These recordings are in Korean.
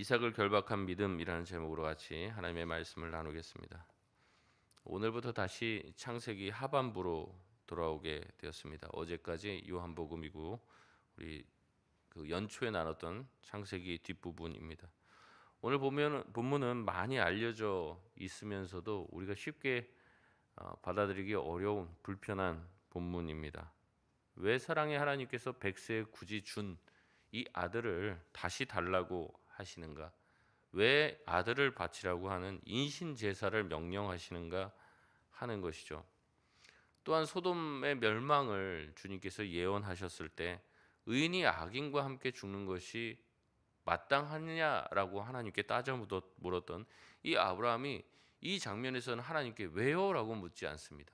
이삭을 결박한 믿음이라는 제목으로 같이 하나님의 말씀을 나누겠습니다. 오늘부터 다시 창세기 하반부로 돌아오게 되었습니다. 어제까지 요한복음이고 우리 그 연초에 나눴던 창세기 뒷부분입니다. 오늘 보면 본문은 많이 알려져 있으면서도 우리가 쉽게 받아들이기 어려운 불편한 본문입니다. 왜 사랑의 하나님께서 백세에 굳이 준 이 아들을 다시 달라고 하시는가? 왜 아들을 바치라고 하는 인신 제사를 명령하시는가 하는 것이죠. 또한 소돔의 멸망을 주님께서 예언하셨을 때 의인이 악인과 함께 죽는 것이 마땅하느냐라고 하나님께 따져 물었던 이 아브라함이 이 장면에서는 하나님께 왜요라고 묻지 않습니다.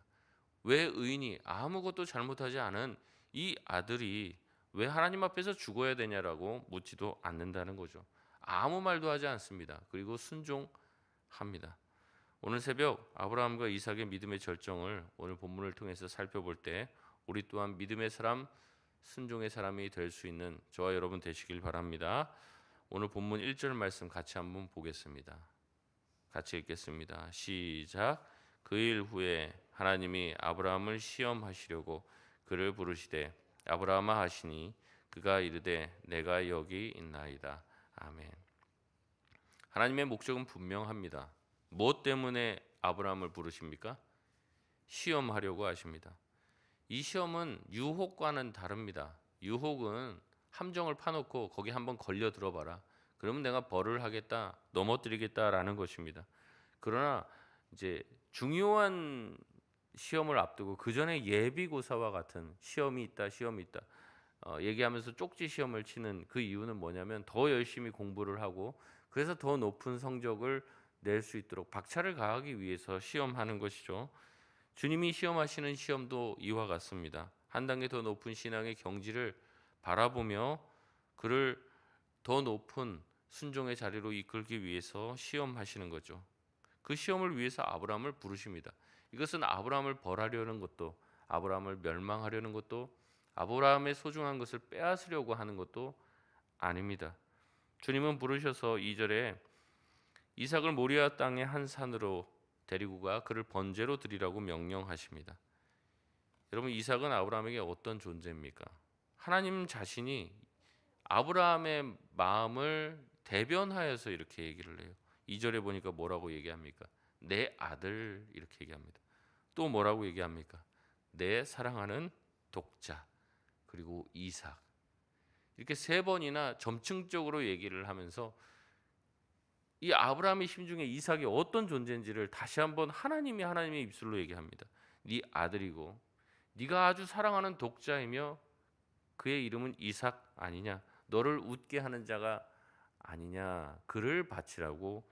왜 의인이 아무것도 잘못하지 않은 이 아들이 왜 하나님 앞에서 죽어야 되냐라고 묻지도 않는다는 거죠. 아무 말도 하지 않습니다. 그리고 순종합니다. 오늘 새벽 아브라함과 이삭의 믿음의 절정을 오늘 본문을 통해서 살펴볼 때 우리 또한 믿음의 사람, 순종의 사람이 될 수 있는 저와 여러분 되시길 바랍니다. 오늘 본문 1절 말씀 같이 한번 보겠습니다. 같이 읽겠습니다. 시작. 그 일 후에 하나님이 아브라함을 시험하시려고 그를 부르시되 아브라함아 하시니 그가 이르되 내가 여기 있나이다. 아멘. 하나님의 목적은 분명합니다. 무엇 때문에 아브라함을 부르십니까? 시험하려고 하십니다. 이 시험은 유혹과는 다릅니다. 유혹은 함정을 파놓고 거기 한번 걸려 들어봐라. 그러면 내가 벌을 하겠다, 넘어뜨리겠다라는 것입니다. 그러나 이제 중요한 시험을 앞두고 그 전에 예비고사와 같은 시험이 있다, 시험이 있다. 얘기하면서 쪽지 시험을 치는 그 이유는 뭐냐면 더 열심히 공부를 하고 그래서 더 높은 성적을 낼 수 있도록 박차를 가하기 위해서 시험하는 것이죠. 주님이 시험하시는 시험도 이와 같습니다. 한 단계 더 높은 신앙의 경지를 바라보며 그를 더 높은 순종의 자리로 이끌기 위해서 시험하시는 거죠. 그 시험을 위해서 아브라함을 부르십니다. 이것은 아브라함을 벌하려는 것도 아브라함을 멸망하려는 것도 아브라함의 소중한 것을 빼앗으려고 하는 것도 아닙니다. 주님은 부르셔서 2절에 이삭을 모리아 땅의 한 산으로 데리고 가 그를 번제로 드리라고 명령하십니다. 여러분, 이삭은 아브라함에게 어떤 존재입니까? 하나님 자신이 아브라함의 마음을 대변하여서 이렇게 얘기를 해요. 2절에 보니까 뭐라고 얘기합니까? 내 아들 이렇게 얘기합니다. 또 뭐라고 얘기합니까? 내 사랑하는 독자 그리고 이삭 이렇게 세 번이나 점층적으로 얘기를 하면서 이 아브라함의 심중에 이삭이 어떤 존재인지를 다시 한번 하나님의 입술로 얘기합니다. 네 아들이고 네가 아주 사랑하는 독자이며 그의 이름은 이삭 아니냐? 너를 웃게 하는 자가 아니냐? 그를 바치라고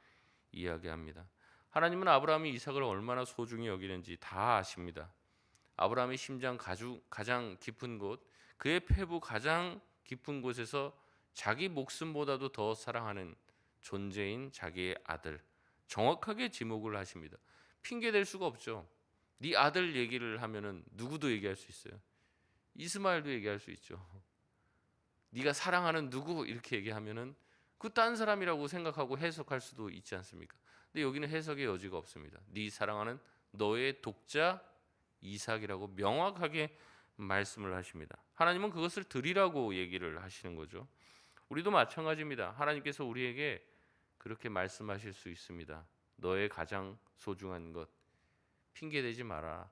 이야기합니다. 하나님은 아브라함이 이삭을 얼마나 소중히 여기는지 다 아십니다. 아브라함의 심장 가장 깊은 곳, 그의 폐부 가장 깊은 곳에서 자기 목숨보다도 더 사랑하는 존재인 자기의 아들, 정확하게 지목을 하십니다. 핑계 댈 수가 없죠. 네 아들 얘기를 하면은 누구도 얘기할 수 있어요. 이스마엘도 얘기할 수 있죠. 네가 사랑하는 누구 이렇게 얘기하면은 그 딴 사람이라고 생각하고 해석할 수도 있지 않습니까? 근데 여기는 해석의 여지가 없습니다. 네 사랑하는 너의 독자 이삭이라고 명확하게 말씀을 하십니다. 하나님은 그것을 드리라고 얘기를 하시는 거죠. 우리도 마찬가지입니다. 하나님께서 우리에게 그렇게 말씀하실 수 있습니다. 너의 가장 소중한 것 핑계 대지 마라.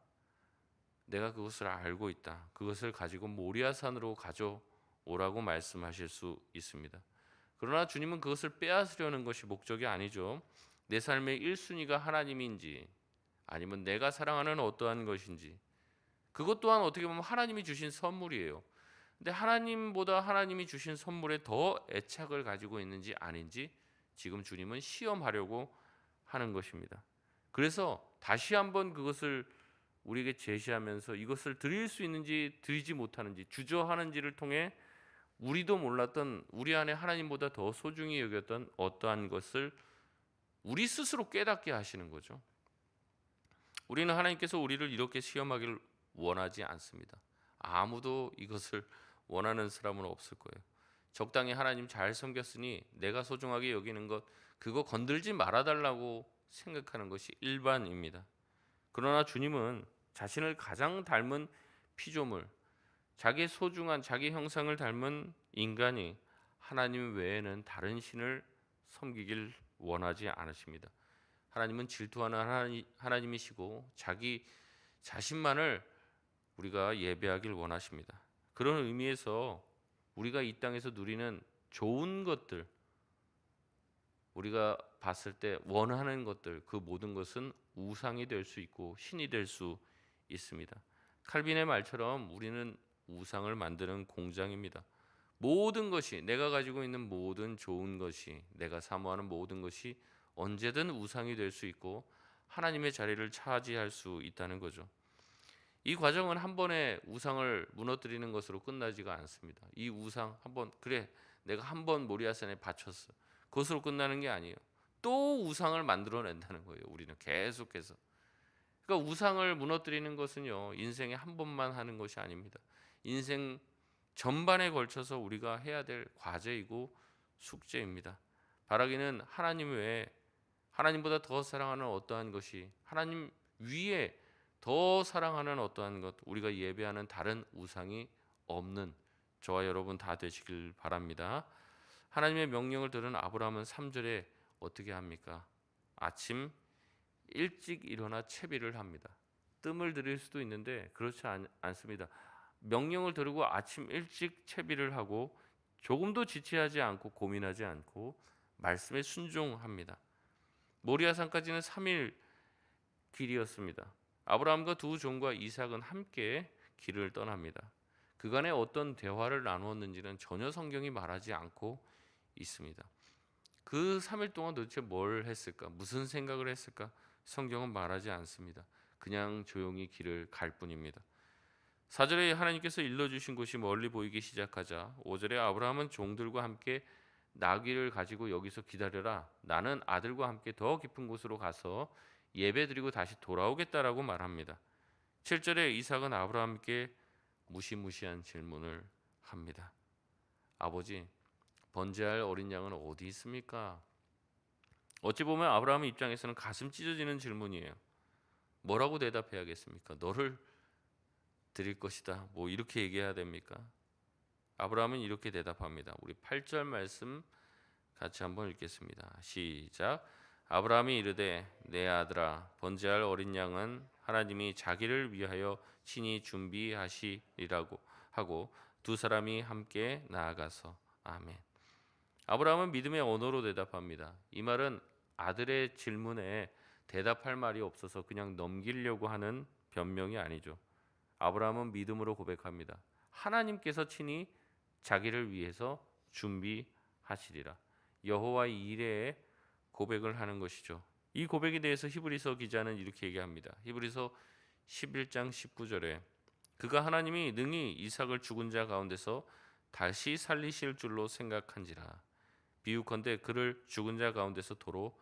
내가 그것을 알고 있다. 그것을 가지고 모리아산으로 가져오라고 말씀하실 수 있습니다. 그러나 주님은 그것을 빼앗으려는 것이 목적이 아니죠. 내 삶의 1순위가 하나님인지 아니면 내가 사랑하는 어떠한 것인지 그것 또한 어떻게 보면 하나님이 주신 선물이에요. 근데 하나님보다 하나님이 주신 선물에 더 애착을 가지고 있는지 아닌지 지금 주님은 시험하려고 하는 것입니다. 그래서 다시 한번 그것을 우리에게 제시하면서 이것을 드릴 수 있는지 드리지 못하는지 주저하는지를 통해 우리도 몰랐던 우리 안에 하나님보다 더 소중히 여겼던 어떠한 것을 우리 스스로 깨닫게 하시는 거죠. 우리는 하나님께서 우리를 이렇게 시험하기를 원하지 않습니다. 아무도 이것을 원하는 사람은 없을 거예요. 적당히 하나님 잘 섬겼으니 내가 소중하게 여기는 것 그거 건들지 말아달라고 생각하는 것이 일반입니다. 그러나 주님은 자신을 가장 닮은 피조물, 자기 소중한 자기 형상을 닮은 인간이 하나님 외에는 다른 신을 섬기길 원하지 않으십니다. 하나님은 질투하는 하나님이시고 자기 자신만을 우리가 예배하길 원하십니다. 그런 의미에서 우리가 이 땅에서 누리는 좋은 것들, 우리가 봤을 때 원하는 것들, 그 모든 것은 우상이 될 수 있고 신이 될 수 있습니다. 칼빈의 말처럼 우리는 우상을 만드는 공장입니다. 모든 것이, 내가 가지고 있는 모든 좋은 것이, 내가 사모하는 모든 것이 언제든 우상이 될 수 있고 하나님의 자리를 차지할 수 있다는 거죠. 이 과정은 한 번에 우상을 무너뜨리는 것으로 끝나지가 않습니다. 이 우상 한번, 그래 내가 한 번 모리아산에 바쳤어, 그것으로 끝나는 게 아니에요. 또 우상을 만들어낸다는 거예요. 우리는 계속해서. 그러니까 우상을 무너뜨리는 것은요, 인생에 한 번만 하는 것이 아닙니다. 인생 전반에 걸쳐서 우리가 해야 될 과제이고 숙제입니다. 바라기는 하나님 외에, 하나님보다 더 사랑하는 어떠한 것이, 하나님 위에 더 사랑하는 어떠한 것, 우리가 예배하는 다른 우상이 없는 저와 여러분 다 되시길 바랍니다. 하나님의 명령을 들은 아브라함은 3절에 어떻게 합니까? 아침 일찍 일어나 채비를 합니다. 뜸을 들일 수도 있는데 그렇지 않습니다. 명령을 들고 아침 일찍 채비를 하고 조금도 지체하지 않고 고민하지 않고 말씀에 순종합니다. 모리아산까지는 3일 길이었습니다. 아브라함과 두 종과 이삭은 함께 길을 떠납니다. 그간에 어떤 대화를 나누었는지는 전혀 성경이 말하지 않고 있습니다. 그 3일 동안 도대체 뭘 했을까? 무슨 생각을 했을까? 성경은 말하지 않습니다. 그냥 조용히 길을 갈 뿐입니다. 4절에 하나님께서 일러주신 곳이 멀리 보이기 시작하자 5절에 아브라함은 종들과 함께 나귀를 가지고 여기서 기다려라, 나는 아들과 함께 더 깊은 곳으로 가서 예배드리고 다시 돌아오겠다라고 말합니다. 7절에 이삭은 아브라함께 무시무시한 질문을 합니다. 아버지, 번제할 어린 양은 어디 있습니까? 어찌 보면 아브라함의 입장에서는 가슴 찢어지는 질문이에요. 뭐라고 대답해야겠습니까? 너를 드릴 것이다, 뭐 이렇게 얘기해야 됩니까? 아브라함은 이렇게 대답합니다. 우리 8절 말씀 같이 한번 읽겠습니다. 시작. 아브라함이 이르되 내 아들아, 번제할 어린 양은 하나님이 자기를 위하여 친히 준비하시리라고 하고 두 사람이 함께 나아가서 아멘. 아브라함은 믿음의 언어로 대답합니다. 이 말은 아들의 질문에 대답할 말이 없어서 그냥 넘기려고 하는 변명이 아니죠. 아브라함은 믿음으로 고백합니다. 하나님께서 친히 자기를 위해서 준비하시리라. 여호와의 일에 고백을 하는 것이죠. 이 고백에 대해서 히브리서 기자는 이렇게 얘기합니다. 히브리서 11장 19절에 그가 하나님이 능히 이삭을 죽은 자 가운데서 다시 살리실 줄로 생각한지라. 비유컨대 그를 죽은 자 가운데서 도로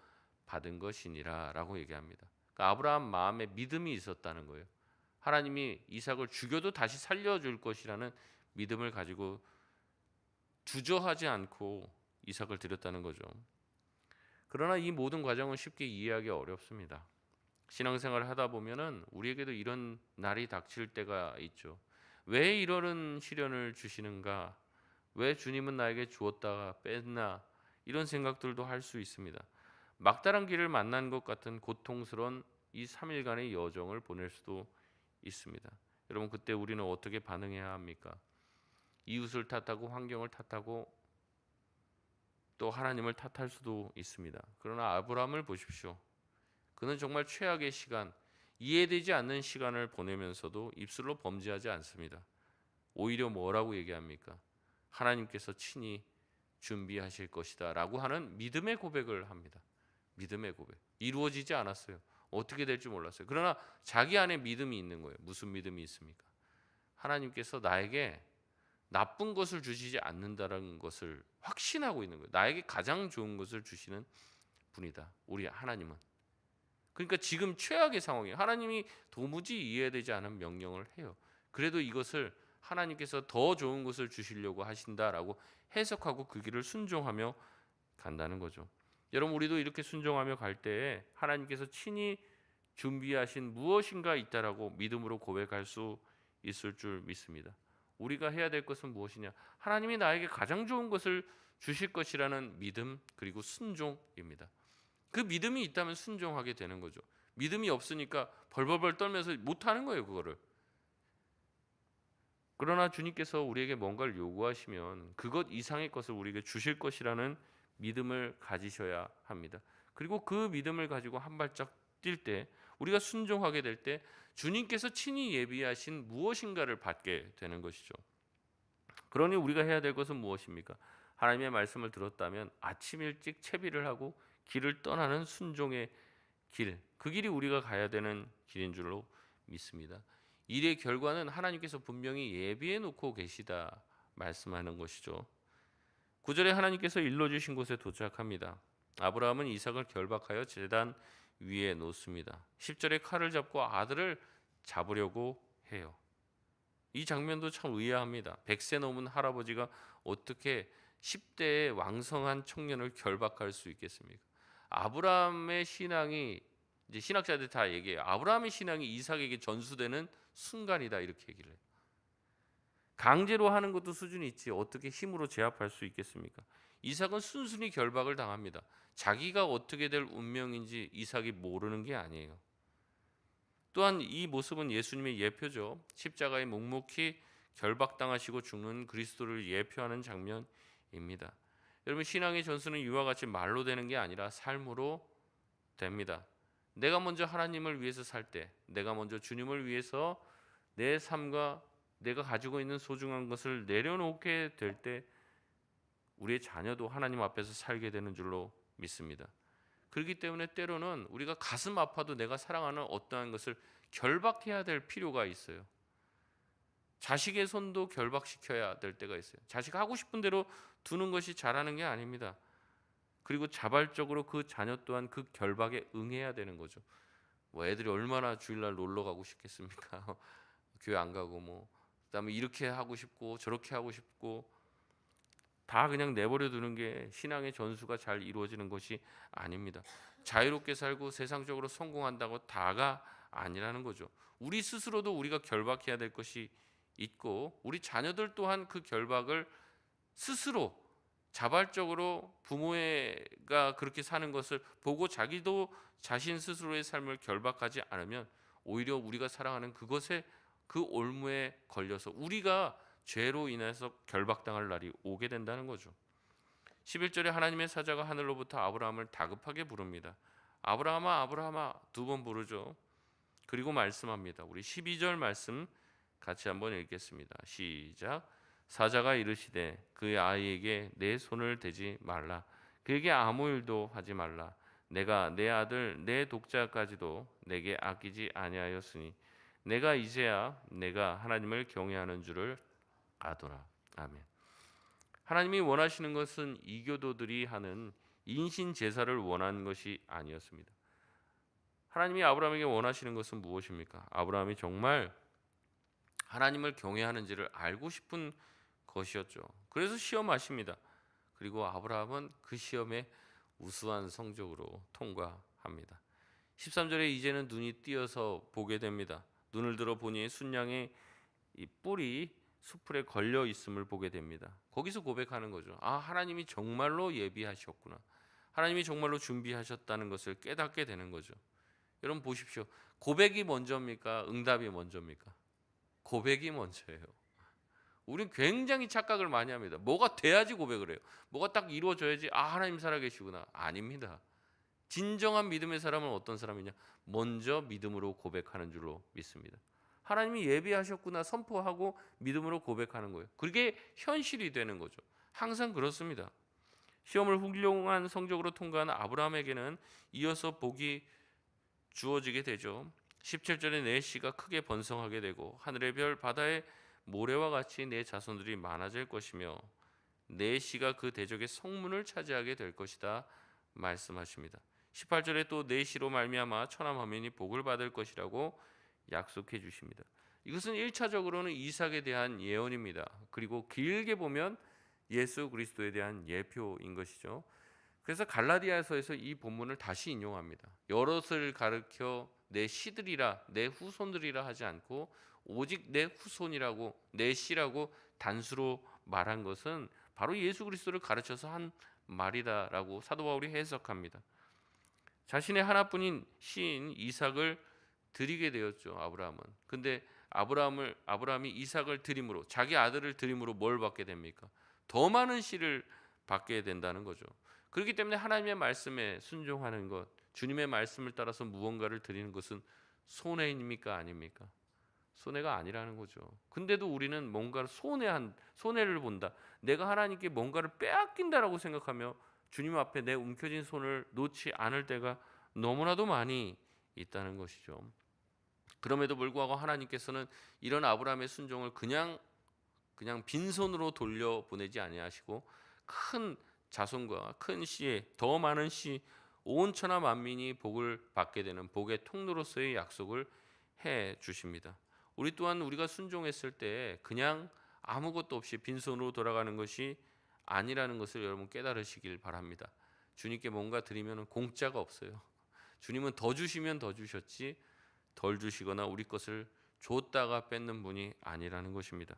받은 것이니라 라고 얘기합니다. 그러니까 아브라함 마음에 믿음이 있었다는 거예요. 하나님이 이삭을 죽여도 다시 살려줄 것이라는 믿음을 가지고 주저하지 않고 이삭을 드렸다는 거죠. 그러나 이 모든 과정은 쉽게 이해하기 어렵습니다. 신앙생활을 하다 보면은 우리에게도 이런 날이 닥칠 때가 있죠. 왜 이런 시련을 주시는가? 왜 주님은 나에게 주었다가 뺐나? 이런 생각들도 할 수 있습니다. 막다른 길을 만난 것 같은 고통스러운 이 3일간의 여정을 보낼 수도 있습니다. 여러분, 그때 우리는 어떻게 반응해야 합니까? 이웃을 탓하고 환경을 탓하고 또 하나님을 탓할 수도 있습니다. 그러나 아브라함을 보십시오. 그는 정말 최악의 시간, 이해되지 않는 시간을 보내면서도 입술로 범죄하지 않습니다. 오히려 뭐라고 얘기합니까? 하나님께서 친히 준비하실 것이다 라고 하는 믿음의 고백을 합니다. 믿음의 고백. 이루어지지 않았어요. 어떻게 될지 몰랐어요. 그러나 자기 안에 믿음이 있는 거예요. 무슨 믿음이 있습니까? 하나님께서 나에게 나쁜 것을 주시지 않는다는 것을 확신하고 있는 거예요. 나에게 가장 좋은 것을 주시는 분이다. 우리 하나님은. 그러니까 지금 최악의 상황이에요. 하나님이 도무지 이해되지 않은 명령을 해요. 그래도 이것을 하나님께서 더 좋은 것을 주시려고 하신다라고 해석하고 그 길을 순종하며 간다는 거죠. 여러분, 우리도 이렇게 순종하며 갈 때에 하나님께서 친히 준비하신 무엇인가 있다라고 믿음으로 고백할 수 있을 줄 믿습니다. 우리가 해야 될 것은 무엇이냐? 하나님이 나에게 가장 좋은 것을 주실 것이라는 믿음, 그리고 순종입니다. 그 믿음이 있다면 순종하게 되는 거죠. 믿음이 없으니까 벌벌벌 떨면서 못하는 거예요, 그거를. 그러나 주님께서 우리에게 뭔가를 요구하시면 그것 이상의 것을 우리에게 주실 것이라는 믿음을 가지셔야 합니다. 그리고 그 믿음을 가지고 한 발짝 뛸 때, 우리가 순종하게 될 때 주님께서 친히 예비하신 무엇인가를 받게 되는 것이죠. 그러니 우리가 해야 될 것은 무엇입니까? 하나님의 말씀을 들었다면 아침 일찍 채비를 하고 길을 떠나는 순종의 길, 그 길이 우리가 가야 되는 길인 줄로 믿습니다. 일의 결과는 하나님께서 분명히 예비해 놓고 계시다 말씀하는 것이죠. 9절에 하나님께서 일러주신 곳에 도착합니다. 아브라함은 이삭을 결박하여 제단 위에 놓습니다. 10절에 칼을 잡고 아들을 잡으려고 해요. 이 장면도 참 의아합니다. 100세 넘은 할아버지가 어떻게 10대의 왕성한 청년을 결박할 수 있겠습니까? 아브라함의 신앙이, 이제 신학자들 다 얘기해요. 아브라함의 신앙이 이삭에게 전수되는 순간이다, 이렇게 얘기를 해요. 강제로 하는 것도 수준이 있지 어떻게 힘으로 제압할 수 있겠습니까? 이삭은 순순히 결박을 당합니다. 자기가 어떻게 될 운명인지 이삭이 모르는 게 아니에요. 또한 이 모습은 예수님의 예표죠. 십자가에 묵묵히 결박당하시고 죽는 그리스도를 예표하는 장면입니다. 여러분, 신앙의 전수는 이와 같이 말로 되는 게 아니라 삶으로 됩니다. 내가 먼저 하나님을 위해서 살 때, 내가 먼저 주님을 위해서 내 삶과 내가 가지고 있는 소중한 것을 내려놓게 될 때 우리의 자녀도 하나님 앞에서 살게 되는 줄로 믿습니다. 그렇기 때문에 때로는 우리가 가슴 아파도 내가 사랑하는 어떠한 것을 결박해야 될 필요가 있어요. 자식의 손도 결박시켜야 될 때가 있어요. 자식 하고 싶은 대로 두는 것이 잘하는 게 아닙니다. 그리고 자발적으로 그 자녀 또한 그 결박에 응해야 되는 거죠. 뭐 애들이 얼마나 주일날 놀러 가고 싶겠습니까? 교회 안 가고 그다음에 이렇게 하고 싶고 저렇게 하고 싶고 다 그냥 내버려 두는 게 신앙의 전수가 잘 이루어지는 것이 아닙니다. 자유롭게 살고 세상적으로 성공한다고 다가 아니라는 거죠. 우리 스스로도 우리가 결박해야 될 것이 있고 우리 자녀들 또한 그 결박을 스스로 자발적으로 부모가 그렇게 사는 것을 보고 자기도 자신 스스로의 삶을 결박하지 않으면 오히려 우리가 사랑하는 그것에 그 올무에 걸려서 우리가 죄로 인해서 결박당할 날이 오게 된다는 거죠. 11절에 하나님의 사자가 하늘로부터 아브라함을 다급하게 부릅니다. 아브라함아 아브라함아 두 번 부르죠. 그리고 말씀합니다. 우리 12절 말씀 같이 한번 읽겠습니다. 시작. 사자가 이르시되 그의 아이에게 내 손을 대지 말라. 그에게 아무 일도 하지 말라. 내가 내 아들 내 독자까지도 내게 아끼지 아니하였으니 내가 이제야 내가 하나님을 경외하는 줄을 아도라. 아멘. 하나님이 원하시는 것은 이교도들이 하는 인신 제사를 원하는 것이 아니었습니다. 하나님이 아브라함에게 원하시는 것은 무엇입니까? 아브라함이 정말 하나님을 경외하는지를 알고 싶은 것이었죠. 그래서 시험하십니다. 그리고 아브라함은 그 시험에 우수한 성적으로 통과합니다. 13절에 이제는 눈이 띄어서 보게 됩니다. 눈을 들어 보니 순양의 이 뿔이 수풀에 걸려 있음을 보게 됩니다. 거기서 고백하는 거죠. 아, 하나님이 정말로 예비하셨구나. 하나님이 정말로 준비하셨다는 것을 깨닫게 되는 거죠. 여러분 보십시오. 고백이 먼저입니까? 응답이 먼저입니까? 고백이 먼저예요. 우리는 굉장히 착각을 많이 합니다. 뭐가 돼야지 고백을 해요. 뭐가 딱 이루어져야지 아, 하나님 살아계시구나. 아닙니다. 진정한 믿음의 사람은 어떤 사람이냐? 먼저 믿음으로 고백하는 줄로 믿습니다. 하나님이 예비하셨구나 선포하고 믿음으로 고백하는 거예요. 그게 현실이 되는 거죠. 항상 그렇습니다. 시험을 훌륭한 성적으로 통과한 아브라함에게는 이어서 복이 주어지게 되죠. 17절에 내 씨가 크게 번성하게 되고 하늘의 별 바다의 모래와 같이 내 자손들이 많아질 것이며 내 씨가 그 대적의 성문을 차지하게 될 것이다 말씀하십니다. 18절에 또 내 씨로 말미암아 천하 만민이 복을 받을 것이라고 약속해 주십니다. 이것은 1차적으로는 이삭에 대한 예언입니다. 그리고 길게 보면 예수 그리스도에 대한 예표인 것이죠. 그래서 갈라디아서에서 이 본문을 다시 인용합니다. 여럿을 가르쳐 내 씨들이라 내 후손들이라 하지 않고 오직 내 후손이라고 내 씨라고 단수로 말한 것은 바로 예수 그리스도를 가르쳐서 한 말이다라고 사도 바울이 해석합니다. 자신의 하나뿐인 씨인 이삭을 드리게 되었죠. 아브라함은. 근데 아브라함이 이삭을 드림으로 자기 아들을 드림으로 뭘 받게 됩니까? 더 많은 씨를 받게 된다는 거죠. 그렇기 때문에 하나님의 말씀에 순종하는 것, 주님의 말씀을 따라서 무언가를 드리는 것은 손해입니까 아닙니까? 손해가 아니라는 거죠. 근데도 우리는 뭔가를 손해를 본다. 내가 하나님께 뭔가를 빼앗긴다라고 생각하며 주님 앞에 내 움켜진 손을 놓지 않을 때가 너무나도 많이 있다는 것이죠. 그럼에도 불구하고 하나님께서는 이런 아브라함의 순종을 그냥 빈손으로 돌려보내지 아니하시고 큰 자손과 큰 씨에 더 많은 씨 온 천하 만민이 복을 받게 되는 복의 통로로서의 약속을 해 주십니다. 우리 또한 우리가 순종했을 때 그냥 아무것도 없이 빈손으로 돌아가는 것이 아니라는 것을 여러분 깨달으시길 바랍니다. 주님께 뭔가 드리면 공짜가 없어요. 주님은 더 주시면 더 주셨지 덜 주시거나 우리 것을 줬다가 뺏는 분이 아니라는 것입니다.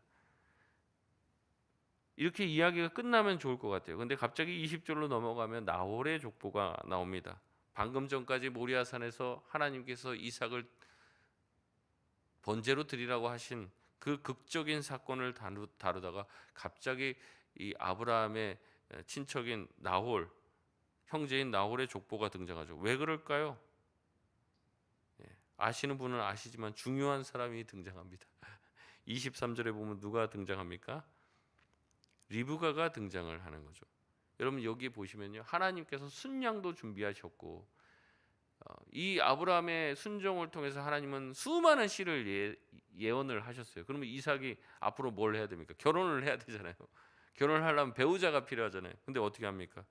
이렇게 이야기가 끝나면 좋을 것 같아요. 근데 갑자기 20절로 넘어가면 나홀의 족보가 나옵니다. 방금 전까지 모리아산에서 하나님께서 이삭을 번제로 드리라고 하신 그 극적인 사건을 다루다가 갑자기 이 아브라함의 친척인 나홀, 형제인 나홀의 족보가 등장하죠. 왜 그럴까요? 아시는 분은 아시지만 중요한 사람이 등장합니다. 23절에 보면 누가 등장합니까? 리브가가 등장을 하는 거죠. 여러분 여기 보시면요, 하나님께서 순양도 준비하셨고 이 아브라함의 순종을 통해서 하나님은 수많은 씨를 예언을 하셨어요. 그러면 이삭이 앞으로 뭘 해야 됩니까? 결혼을 해야 되잖아요. 결혼을 하려면 배우자가 필요하잖아요. 근데 어떻게 합니까?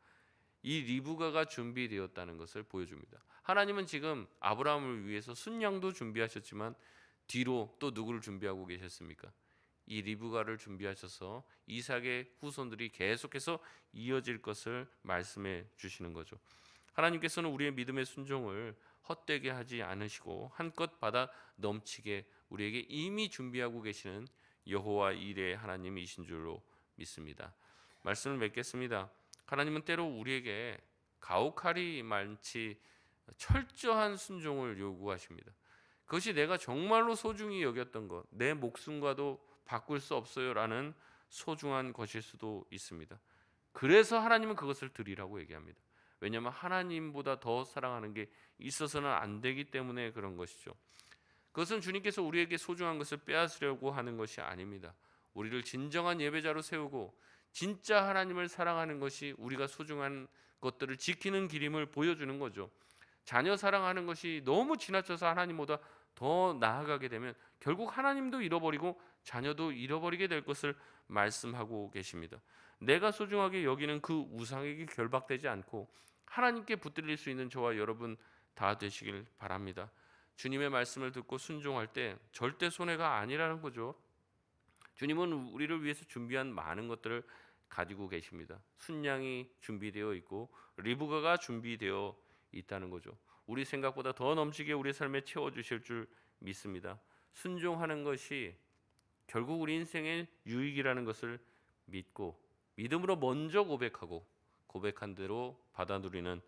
이 리브가가 준비되었다는 것을 보여줍니다. 하나님은 지금 아브라함을 위해서 순양도 준비하셨지만 뒤로 또 누구를 준비하고 계셨습니까? 이 리브가를 준비하셔서 이삭의 후손들이 계속해서 이어질 것을 말씀해 주시는 거죠. 하나님께서는 우리의 믿음의 순종을 헛되게 하지 않으시고 한껏 받아 넘치게 우리에게 이미 준비하고 계시는 여호와 이레의 하나님이신 줄로 믿습니다. 말씀을 맺겠습니다. 하나님은 때로 우리에게 가혹하리 많지 철저한 순종을 요구하십니다. 그것이 내가 정말로 소중히 여겼던 것, 내 목숨과도 바꿀 수 없어요라는 소중한 것일 수도 있습니다. 그래서 하나님은 그것을 드리라고 얘기합니다. 왜냐하면 하나님보다 더 사랑하는 게 있어서는 안 되기 때문에 그런 것이죠. 그것은 주님께서 우리에게 소중한 것을 빼앗으려고 하는 것이 아닙니다. 우리를 진정한 예배자로 세우고 진짜 하나님을 사랑하는 것이 우리가 소중한 것들을 지키는 길임을 보여주는 거죠. 자녀 사랑하는 것이 너무 지나쳐서 하나님보다 더 나아가게 되면 결국 하나님도 잃어버리고 자녀도 잃어버리게 될 것을 말씀하고 계십니다. 내가 소중하게 여기는 그 우상에게 결박되지 않고 하나님께 붙들릴 수 있는 저와 여러분 다 되시길 바랍니다. 주님의 말씀을 듣고 순종할 때 절대 손해가 아니라는 거죠. 주님은 우리를 위해서 준비한 많은 것들을 가지고 계십니다. 순양이 준비되어 있고 리브가가 준비되어 있다는 거죠. 우리 생각보다 더 넘치게 우리 삶에 채워주실 줄 믿습니다. 순종하는 것이 결국 우리 인생의 유익이라는 것을 믿고 믿음으로 먼저 고백하고 고백한 대로 받아 누리는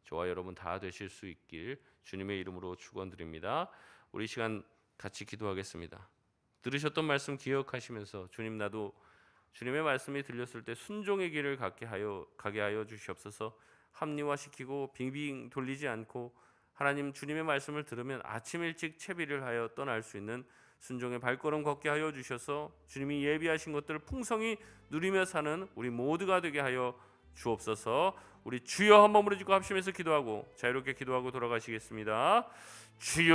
저와 여러분 다 되실 수 있길 주님의 이름으로 축원드립니다. 우리 시간 같이 기도하겠습니다. 들으셨던 말씀 기억하시면서 주님, 나도 주님의 말씀이 들렸을 때 순종의 길을 가게 하여 주시옵소서. 합리화시키고 빙빙 돌리지 않고 하나님 주님의 말씀을 들으면 아침 일찍 채비를 하여 떠날 수 있는 순종의 발걸음 걷게 하여 주셔서 주님이 예비하신 것들을 풍성히 누리며 사는 우리 모두가 되게 하여 주옵소서. 우리 주여 한 번 부르짖고 합심해서 기도하고 자유롭게 기도하고 돌아가시겠습니다. 주여